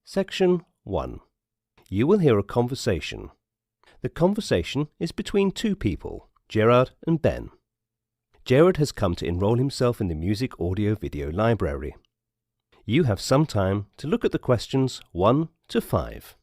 Section 1. You will hear a conversation. The conversation is between two people, Gerard and Ben. Gerard has come to enroll himself in the Music Audio Video Library. You have some time to look at the questions 1 to 5.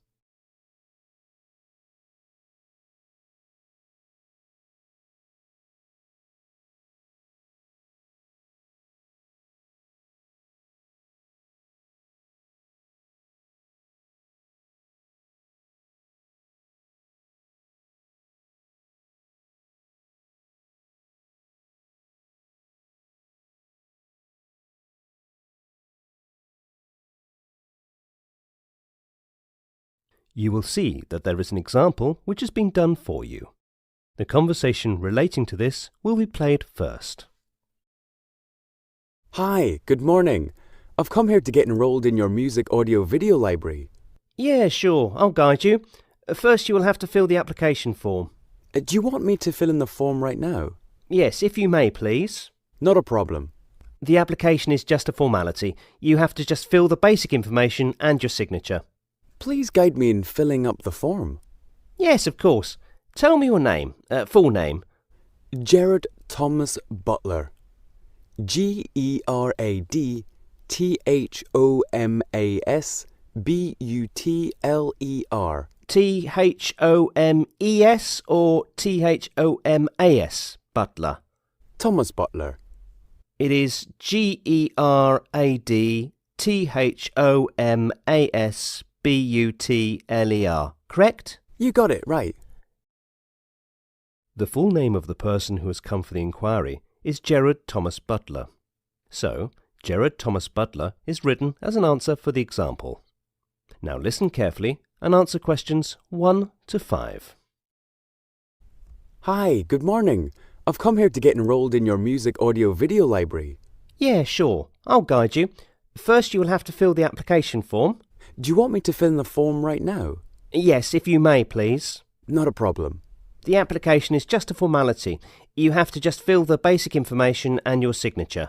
You will see that there is an example which has been done for you. The conversation relating to this will be played first. Hi, good morning. I've come here to get enrolled in your music audio video library. Yeah, sure, I'll guide you. First you will have to fill the application form. Do you want me to fill in the form right now? Yes, if you may, please. Not a problem. The application is just a formality. You have to just fill the basic information and your signature. Please guide me in filling up the form. Yes, of course. Tell me your name, full name. Gerard Thomas Butler. GERADTHOMASBUTLER. THOMES or THOMAS, Butler? Thomas Butler. It is GERADTHOMASBUTLER, correct? You got it right. The full name of the person who has come for the inquiry is Gerard Thomas Butler. So, Gerard Thomas Butler is written as an answer for the example. Now listen carefully and answer questions 1 to 5. Hi, good morning. I've come here to get enrolled in your music audio video library. Yeah, sure. I'll guide you. First you will have to fill the application form. Do you want me to fill in the form right now? Yes, if you may, please. Not a problem. The application is just a formality. You have to just fill the basic information and your signature.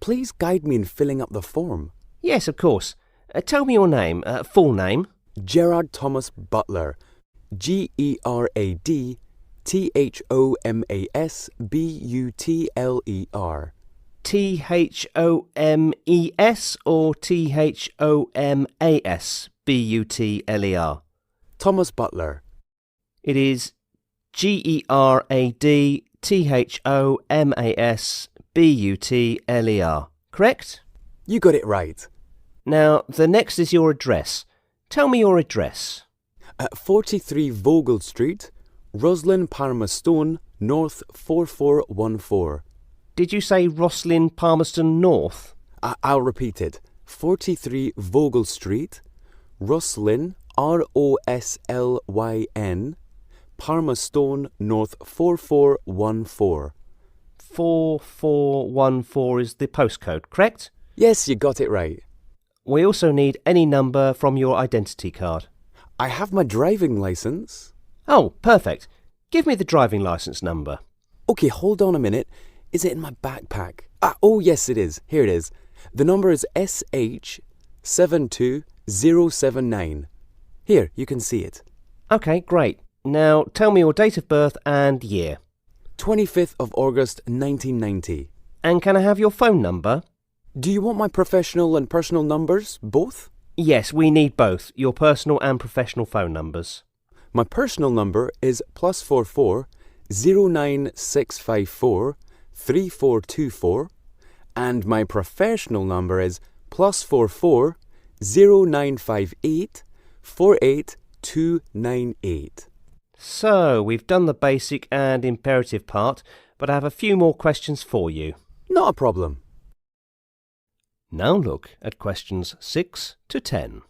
Please guide me in filling up the form. Yes, of course. Tell me your name, full name. Gerard Thomas Butler. GERADTHOMASBUTLER. THOMES or THOMASBUTLER? Thomas Butler. It is GERADTHOMASBUTLER, correct? You got it right. Now, the next is your address. Tell me your address. 43 Vogel Street, Roslyn, Palmerston, North 4414. Did you say Roslyn, Palmerston North? I'll repeat it. 43 Vogel Street, Roslyn, ROSLYN, Palmerston North 4414. 4414 is the postcode, correct? Yes, you got it right. We also need any number from your identity card. I have my driving license. Oh, perfect. Give me the driving license number. Okay, hold on a minute. Is it in my backpack? Oh yes it is. Here it is. The number is SH72079. Here, you can see it. Okay, great. Now tell me your date of birth and year. 25th of August 1990. And can I have your phone number? Do you want my professional and personal numbers, both? Yes, we need both, your personal and professional phone numbers. My personal number is +44 09654 3424, and my professional number is +44 0958 48298. So, we've done the basic and imperative part, but I have a few more questions for you. Not a problem. Now look at questions 6 to 10.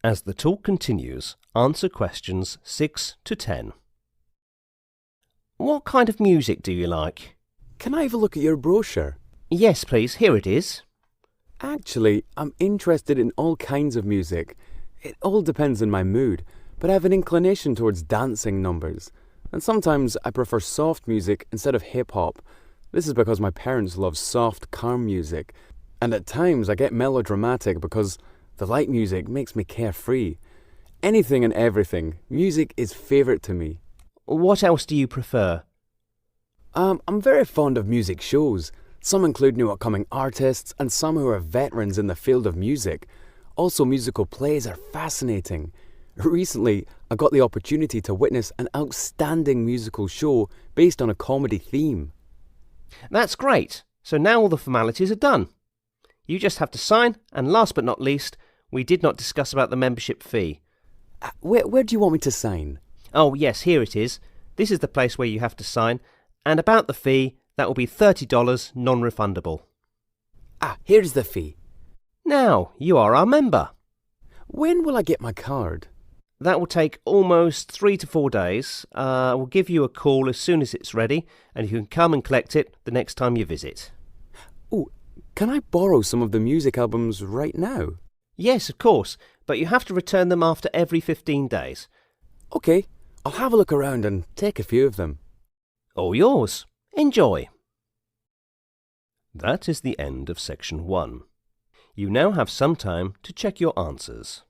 As the talk continues, answer questions 6 to 10. What kind of music do you like? Can I have a look at your brochure? Yes, please. Here it is. Actually, I'm interested in all kinds of music. It all depends on my mood, but I have an inclination towards dancing numbers. And sometimes I prefer soft music instead of hip-hop. This is because my parents love soft, calm music. And at times I get melodramatic because the light music makes me carefree. Anything and everything, music is favourite to me. What else do you prefer? I'm very fond of music shows. Some include new upcoming artists and some who are veterans in the field of music. Also, musical plays are fascinating. Recently, I got the opportunity to witness an outstanding musical show based on a comedy theme. That's great. So now all the formalities are done. You just have to sign, and last but not least, we did not discuss about the membership fee. Where do you want me to sign? Oh yes, here it is. This is the place where you have to sign, and about the fee, that will be $30 non-refundable. Here's the fee. Now, you are our member. When will I get my card? That will take almost 3 to 4 days. We'll give you a call as soon as it's ready, and you can come and collect it the next time you visit. Oh, can I borrow some of the music albums right now? Yes, of course, but you have to return them after every 15 days. Okay, I'll have a look around and take a few of them. All yours. Enjoy. That is the end of section 1. You now have some time to check your answers.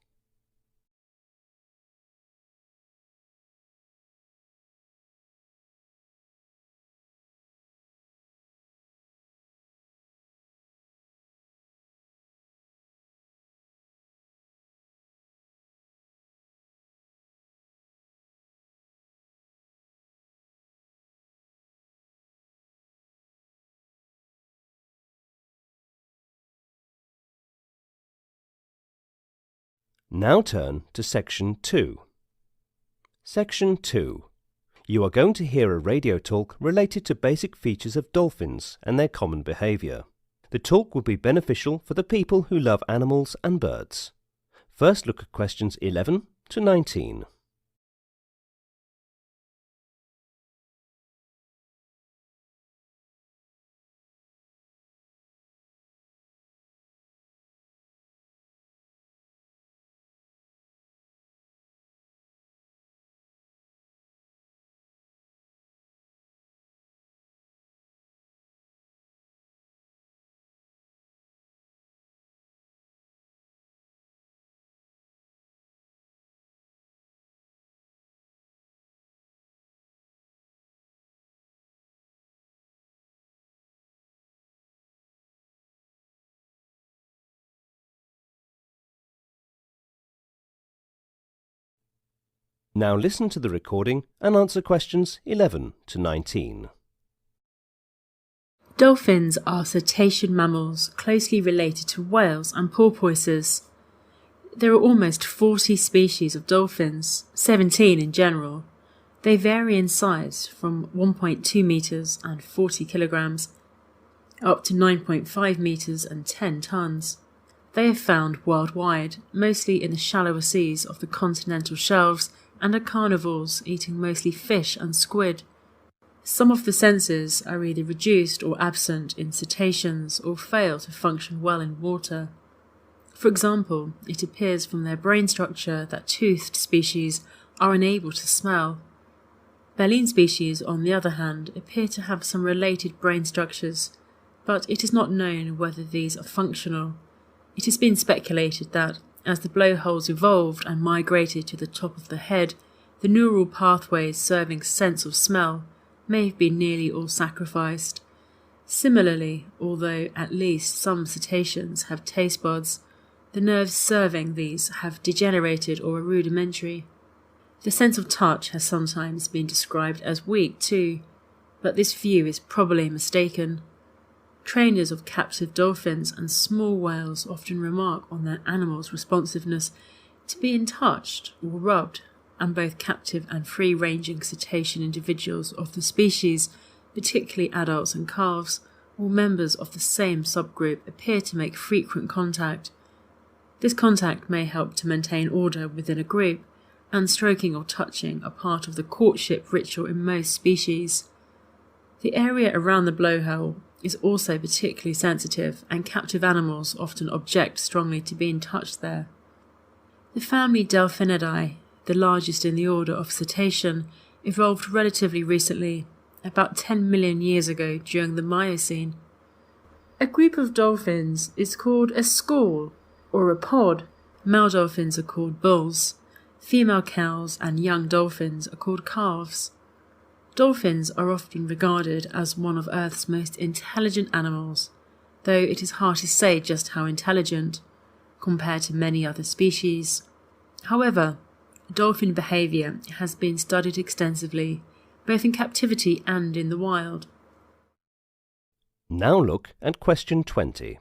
Now turn to section 2. Section 2. You are going to hear a radio talk related to basic features of dolphins and their common behaviour. The talk will be beneficial for the people who love animals and birds. First look at questions 11 to 19. Now listen to the recording and answer questions 11 to 19. Dolphins are cetacean mammals closely related to whales and porpoises. There are almost 40 species of dolphins, 17 in general. They vary in size from 1.2 metres and 40 kilograms up to 9.5 metres and 10 tonnes. They are found worldwide, mostly in the shallower seas of the continental shelves, and are carnivores, eating mostly fish and squid. Some of the senses are either reduced or absent in cetaceans or fail to function well in water. For example, it appears from their brain structure that toothed species are unable to smell. Baleen species, on the other hand, appear to have some related brain structures, but it is not known whether these are functional. It has been speculated that, as the blowholes evolved and migrated to the top of the head, the neural pathways serving sense of smell may have been nearly all sacrificed. Similarly, although at least some cetaceans have taste buds, the nerves serving these have degenerated or are rudimentary. The sense of touch has sometimes been described as weak too, but this view is probably mistaken. Trainers of captive dolphins and small whales often remark on their animals' responsiveness to being touched or rubbed, and both captive and free-ranging cetacean individuals of the species, particularly adults and calves, or members of the same subgroup, appear to make frequent contact. This contact may help to maintain order within a group, and stroking or touching are part of the courtship ritual in most species. The area around the blowhole is also particularly sensitive, and captive animals often object strongly to being touched there. The family Delphinidae, the largest in the order of cetacean, evolved relatively recently, about 10 million years ago during the Miocene. A group of dolphins is called a school or a pod. Male dolphins are called bulls. Female cows and young dolphins are called calves. Dolphins are often regarded as one of Earth's most intelligent animals, though it is hard to say just how intelligent, compared to many other species. However, dolphin behaviour has been studied extensively, both in captivity and in the wild. Now look at question 20.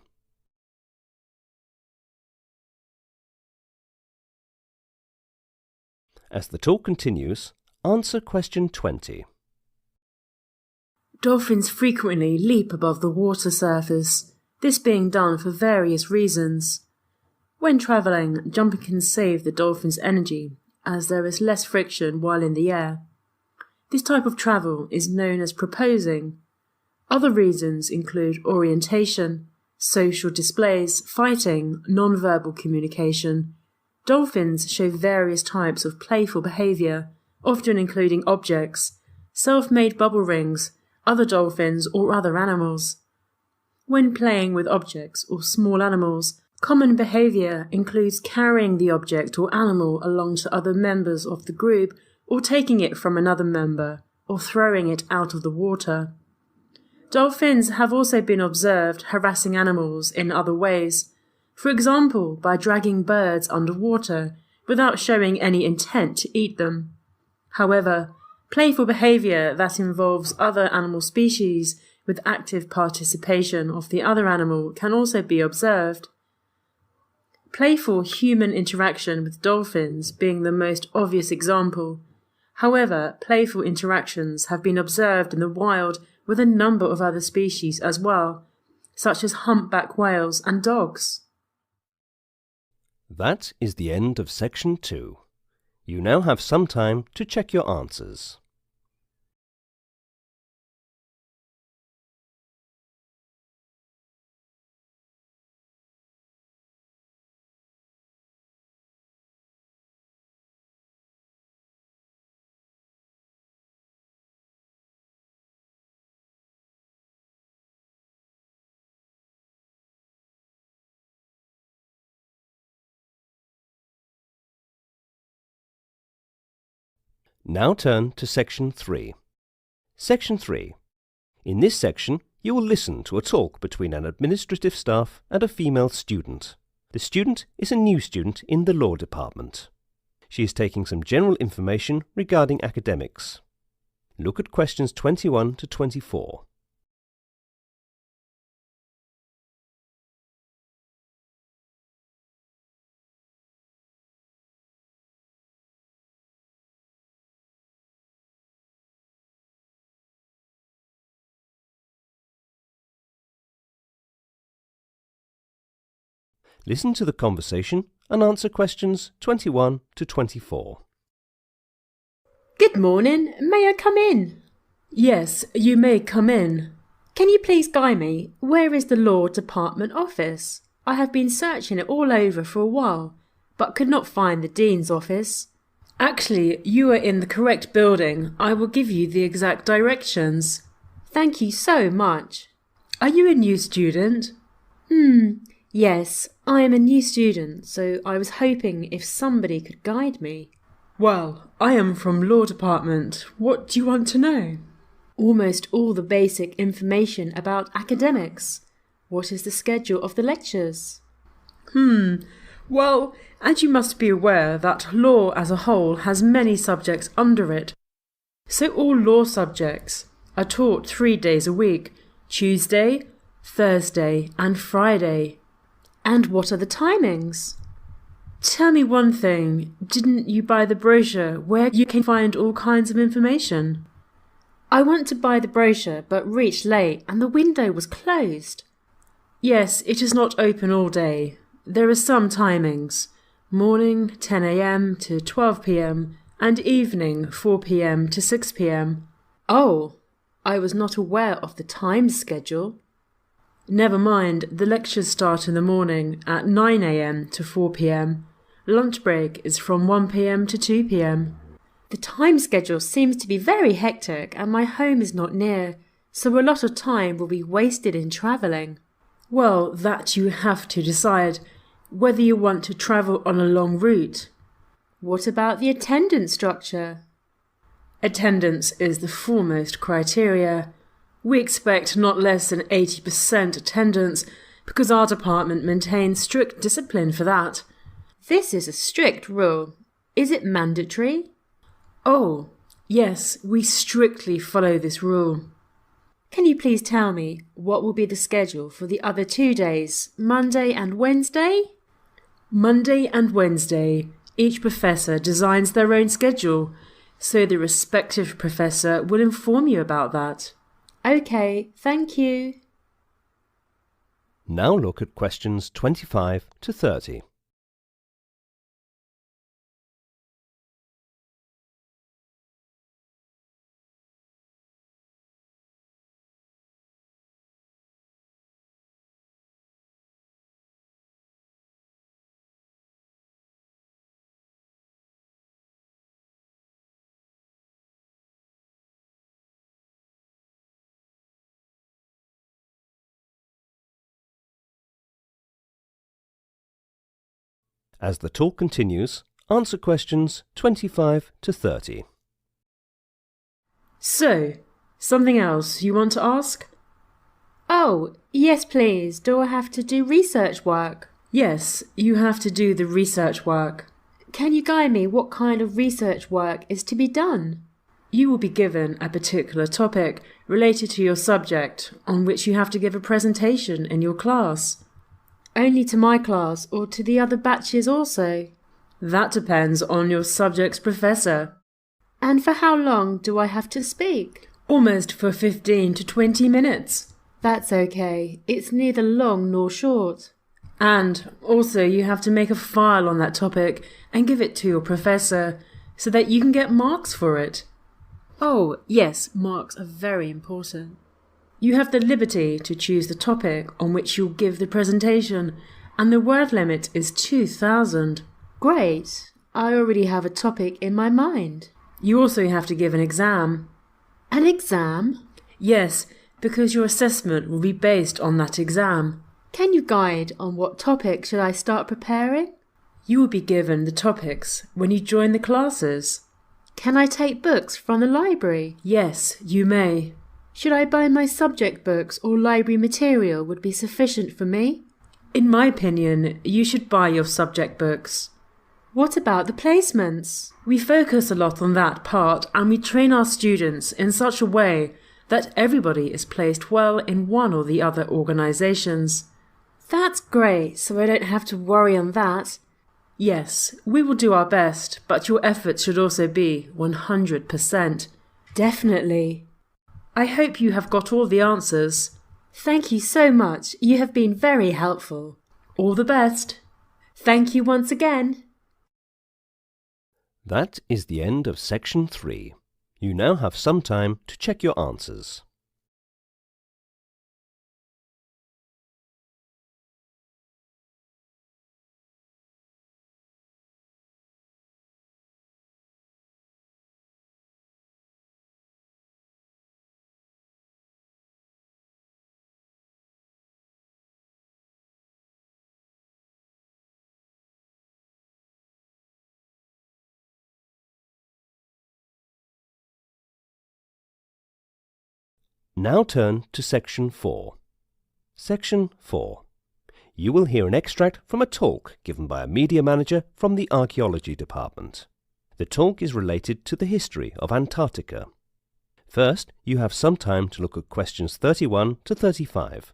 As the talk continues, answer question 20. Dolphins frequently leap above the water surface, this being done for various reasons. When travelling, jumping can save the dolphin's energy, as there is less friction while in the air. This type of travel is known as proposing. Other reasons include orientation, social displays, fighting, non-verbal communication. Dolphins show various types of playful behaviour, often including objects, self-made bubble rings, other dolphins or other animals. When playing with objects or small animals, common behaviour includes carrying the object or animal along to other members of the group, or taking it from another member, or throwing it out of the water. Dolphins have also been observed harassing animals in other ways, for example by dragging birds underwater without showing any intent to eat them. However, playful behaviour that involves other animal species with active participation of the other animal can also be observed. Playful human interaction with dolphins being the most obvious example. However, playful interactions have been observed in the wild with a number of other species as well, such as humpback whales and dogs. That is the end of section 2. You now have some time to check your answers. Now turn to section 3. Section 3. In this section, you will listen to a talk between an administrative staff and a female student. The student is a new student in the law department. She is taking some general information regarding academics. Look at questions 21 to 24. Listen to the conversation and answer questions 21 to 24. Good morning. May I come in? Yes, you may come in. Can you please guide me? Where is the Law Department office? I have been searching it all over for a while, but could not find the Dean's office. Actually, you are in the correct building. I will give you the exact directions. Thank you so much. Are you a new student? Yes, I am a new student, so I was hoping if somebody could guide me. Well, I am from Law Department. What do you want to know? Almost all the basic information about academics. What is the schedule of the lectures? Well, as you must be aware that law as a whole has many subjects under it. So all law subjects are taught 3 days a week, Tuesday, Thursday and Friday. And what are the timings? Tell me one thing, didn't you buy the brochure where you can find all kinds of information? I went to buy the brochure but reached late and the window was closed. Yes, it is not open all day. There are some timings. Morning 10 a.m. to 12 p.m. and evening 4 p.m. to 6 p.m. Oh, I was not aware of the time schedule. Never mind, the lectures start in the morning at 9 a.m. to 4 p.m. Lunch break is from 1 p.m. to 2 p.m. The time schedule seems to be very hectic and my home is not near, so a lot of time will be wasted in travelling. Well, that you have to decide whether you want to travel on a long route. What about the attendance structure? Attendance is the foremost criteria. We expect not less than 80% attendance because our department maintains strict discipline for that. This is a strict rule. Is it mandatory? Oh, yes, we strictly follow this rule. Can you please tell me what will be the schedule for the other 2 days, Monday and Wednesday? Monday and Wednesday, each professor designs their own schedule, so the respective professor will inform you about that. Okay, thank you. Now look at questions 25 to 30. As the talk continues, answer questions 25 to 30. So, something else you want to ask? Oh, yes please. Do I have to do research work? Yes, you have to do the research work. Can you guide me what kind of research work is to be done? You will be given a particular topic related to your subject on which you have to give a presentation in your class. Only to my class or to the other batches also? That depends on your subject's professor. And for how long do I have to speak? Almost for 15 to 20 minutes. That's okay. It's neither long nor short. And also you have to make a file on that topic and give it to your professor so that you can get marks for it. Oh, yes, marks are very important. You have the liberty to choose the topic on which you'll give the presentation, and the word limit is 2,000. Great. I already have a topic in my mind. You also have to give an exam. An exam? Yes, because your assessment will be based on that exam. Can you guide on what topic should I start preparing? You will be given the topics when you join the classes. Can I take books from the library? Yes, you may. Should I buy my subject books or library material would be sufficient for me? In my opinion, you should buy your subject books. What about the placements? We focus a lot on that part and we train our students in such a way that everybody is placed well in one or the other organisations. That's great, so I don't have to worry on that. Yes, we will do our best, but your efforts should also be 100%. Definitely. I hope you have got all the answers. Thank you so much. You have been very helpful. All the best. Thank you once again. That is the end of section 3. You now have some time to check your answers. Now turn to section 4. Section 4. You will hear an extract from a talk given by a media manager from the archaeology department. The talk is related to the history of Antarctica. First, you have some time to look at questions 31 to 35.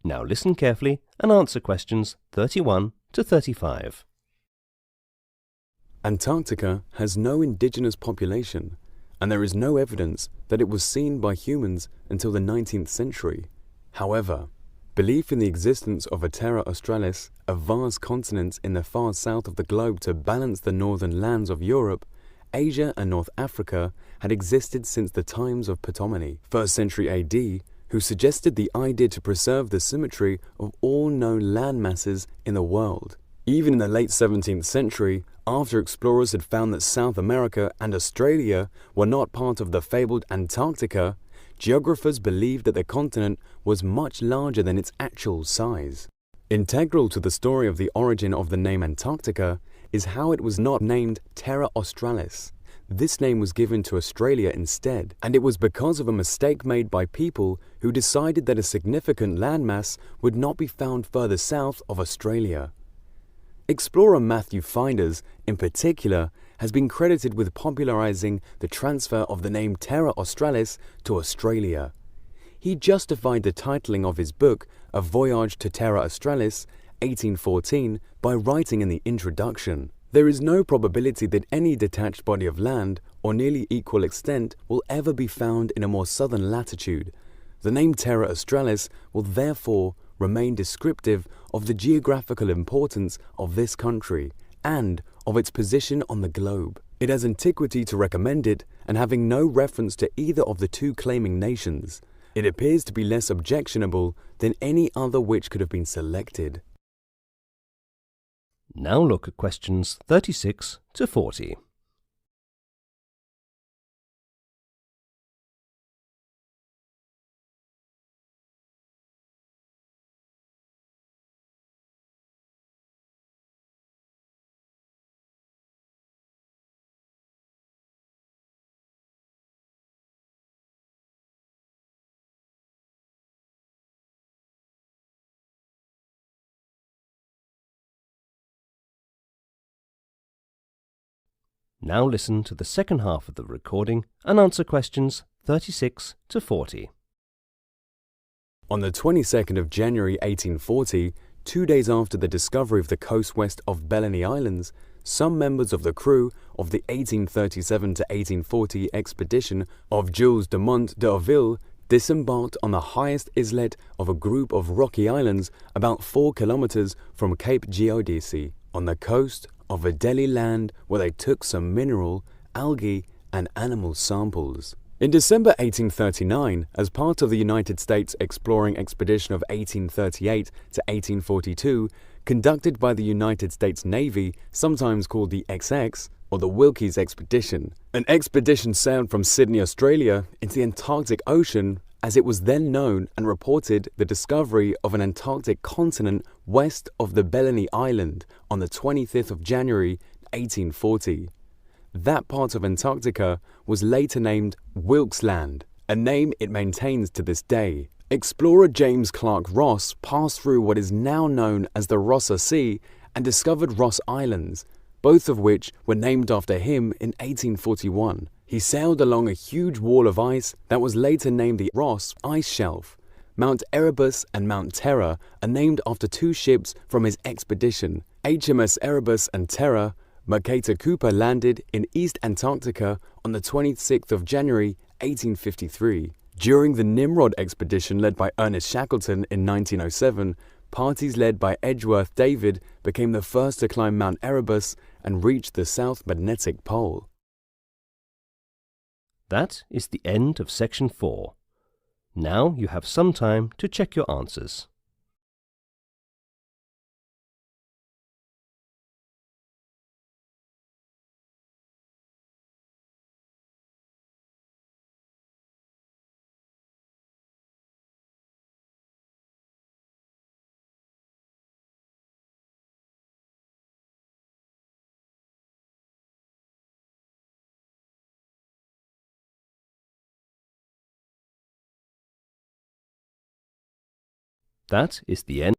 Now listen carefully and answer questions 31 to 35. Antarctica has no indigenous population, and there is no evidence that it was seen by humans until the 19th century. However, belief in the existence of a Terra Australis, a vast continent in the far south of the globe to balance the northern lands of Europe, Asia and North Africa, had existed since the times of Ptolemy, 1st century AD, who suggested the idea to preserve the symmetry of all known land masses in the world. Even in the late 17th century, after explorers had found that South America and Australia were not part of the fabled Antarctica, geographers believed that the continent was much larger than its actual size. Integral to the story of the origin of the name Antarctica is how it was not named Terra Australis. This name was given to Australia instead, and it was because of a mistake made by people who decided that a significant landmass would not be found further south of Australia. Explorer Matthew Finders, in particular, has been credited with popularizing the transfer of the name Terra Australis to Australia. He justified the titling of his book, A Voyage to Terra Australis, 1814, by writing in the introduction, "There is no probability that any detached body of land, or nearly equal extent, will ever be found in a more southern latitude. The name Terra Australis will therefore remain descriptive of the geographical importance of this country and of its position on the globe. It has antiquity to recommend it, and having no reference to either of the two claiming nations, it appears to be less objectionable than any other which could have been selected." Now look at questions 36 to 40. Now listen to the second half of the recording and answer questions 36 to 40. On the 22nd of January 1840, 2 days after the discovery of the coast west of Bellany Islands, some members of the crew of the 1837 to 1840 expedition of Jules de Mont d'Urville disembarked on the highest islet of a group of rocky islands about 4 kilometers from Cape Geodesi, on the coast of Adélie Land, where they took some mineral, algae, and animal samples. In December 1839, as part of the United States Exploring Expedition of 1838 to 1842, conducted by the United States Navy, sometimes called the XX, or the Wilkes Expedition, an expedition sailed from Sydney, Australia, into the Antarctic Ocean, as it was then known, and reported the discovery of an Antarctic continent west of the Bellany Island on the 25th of January 1840. That part of Antarctica was later named Wilkes Land, a name it maintains to this day. Explorer James Clark Ross passed through what is now known as the Rossa Sea and discovered Ross Islands, both of which were named after him in 1841. He sailed along a huge wall of ice that was later named the Ross Ice Shelf. Mount Erebus and Mount Terror are named after 2 ships from his expedition, HMS Erebus and Terror. Mercator Cooper landed in East Antarctica on the 26th of January 1853. During the Nimrod expedition led by Ernest Shackleton in 1907, parties led by Edgeworth David became the first to climb Mount Erebus and reach the South Magnetic Pole. That is the end of section 4. Now you have some time to check your answers. That is the end.